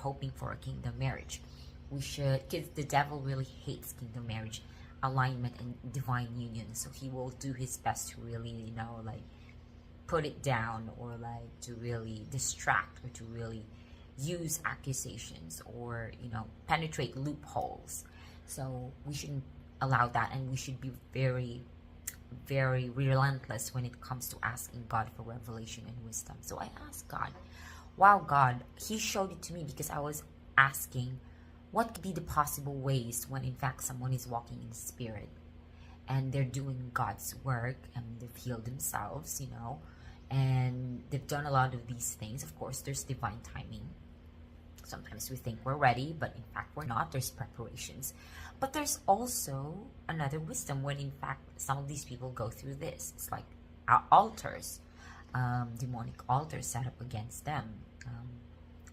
hoping for a kingdom marriage. We should, because the devil really hates kingdom marriage, alignment, and divine union. So he will do his best to really, like put it down, or like to really distract, or to really use accusations, or penetrate loopholes. So we shouldn't allow that, and we should be very, very relentless when it comes to asking God for revelation and wisdom. So I asked God, wow, God, he showed it to me, because I was asking what could be the possible ways when in fact someone is walking in the spirit and they're doing God's work and they've healed themselves, and they've done a lot of these things. Of course, there's divine timing. Sometimes we think we're ready, but in fact we're not. There's preparations. But there's also another wisdom when in fact some of these people go through this. It's like altars, demonic altars set up against them,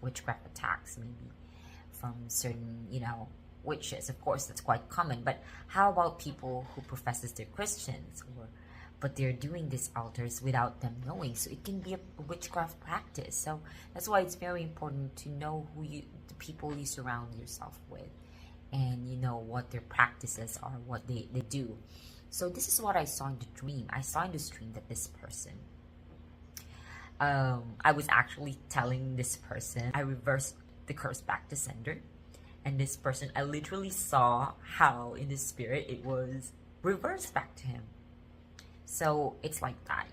witchcraft attacks maybe from certain, witches. Of course, that's quite common. But how about people who professes they're Christians, but they're doing these altars without them knowing? So it can be a witchcraft practice. So that's why it's very important to know the people you surround yourself with, and what their practices are, what they do. So this is what I saw in the dream. I saw in this dream that this person, I was actually telling this person, I reversed the curse back to sender. And this person, I literally saw how in the spirit it was reversed back to him. So it's like that,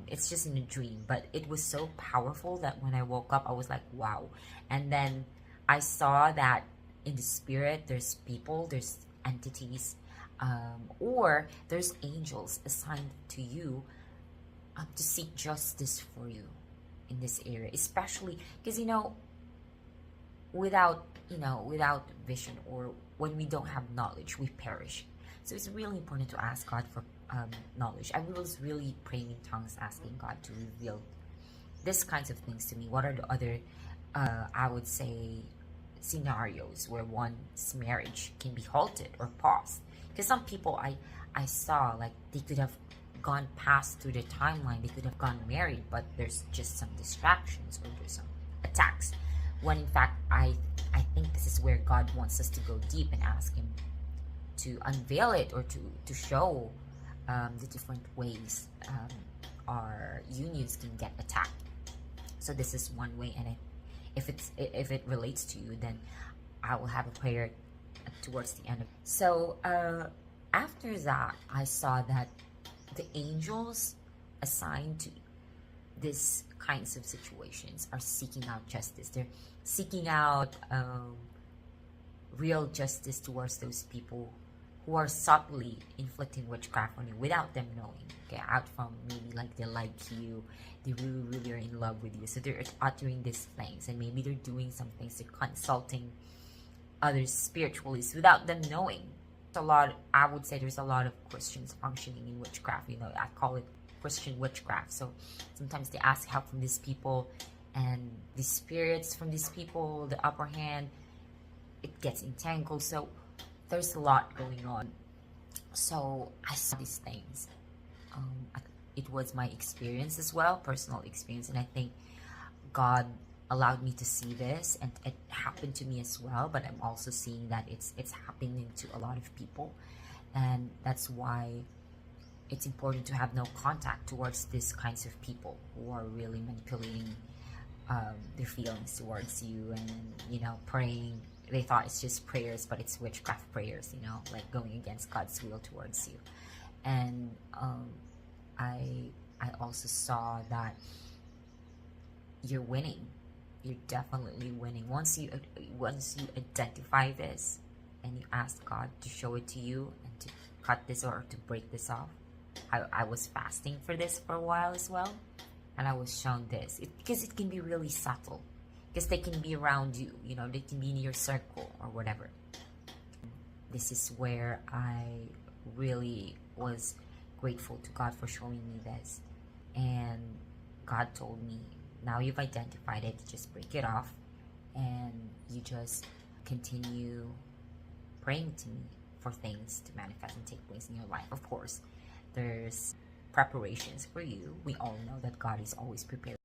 it's just in a dream, but it was so powerful that when I woke up, I was like, wow. And then I saw that in the spirit, there's people, there's entities, or there's angels assigned to you to seek justice for you in this area, especially because, without vision, or when we don't have knowledge, we perish. So it's really important to ask God for knowledge. I was really praying in tongues, asking God to reveal this kinds of things to me. What are the other, I would say, scenarios where one's marriage can be halted or paused? Because some people I saw, like, they could have gone past through the timeline, they could have gone married, but there's just some distractions, or there's some attacks, when in fact I think this is where God wants us to go deep and ask him to unveil it, or to show the different ways our unions can get attacked. So this is one way, and if it relates to you, then I will have a prayer towards the end of it. So after that, I saw that the angels assigned to these kinds of situations are seeking out justice. They're seeking out real justice towards those people who are subtly inflicting witchcraft on you without them knowing. Okay, out from maybe like they like you, they really, really are in love with you. So they're uttering these things, and maybe they're doing some things, they're consulting others spiritually without them knowing. I would say there's a lot of Christians functioning in witchcraft. I call it Christian witchcraft. So sometimes they ask help from these people, and the spirits from these people, the upper hand, it gets entangled. So there's a lot going on. So I saw these things. It was my experience as well, personal experience, and I think God allowed me to see this, and it happened to me as well. But I'm also seeing that it's happening to a lot of people, and that's why it's important to have no contact towards these kinds of people who are really manipulating their feelings towards you, and praying. They thought it's just prayers, but it's witchcraft prayers, like going against God's will towards you. And I also saw that you're winning. You're definitely winning. Once you identify this and you ask God to show it to you and to cut this or to break this off. I was fasting for this for a while as well, and I was shown this because it can be really subtle, because they can be around you, they can be in your circle or whatever. This is where I really was grateful to God for showing me this, and God told me, now you've identified it, just break it off, and you just continue praying to me for things to manifest and take place in your life. Of course, there's preparations for you. We all know that God is always prepared.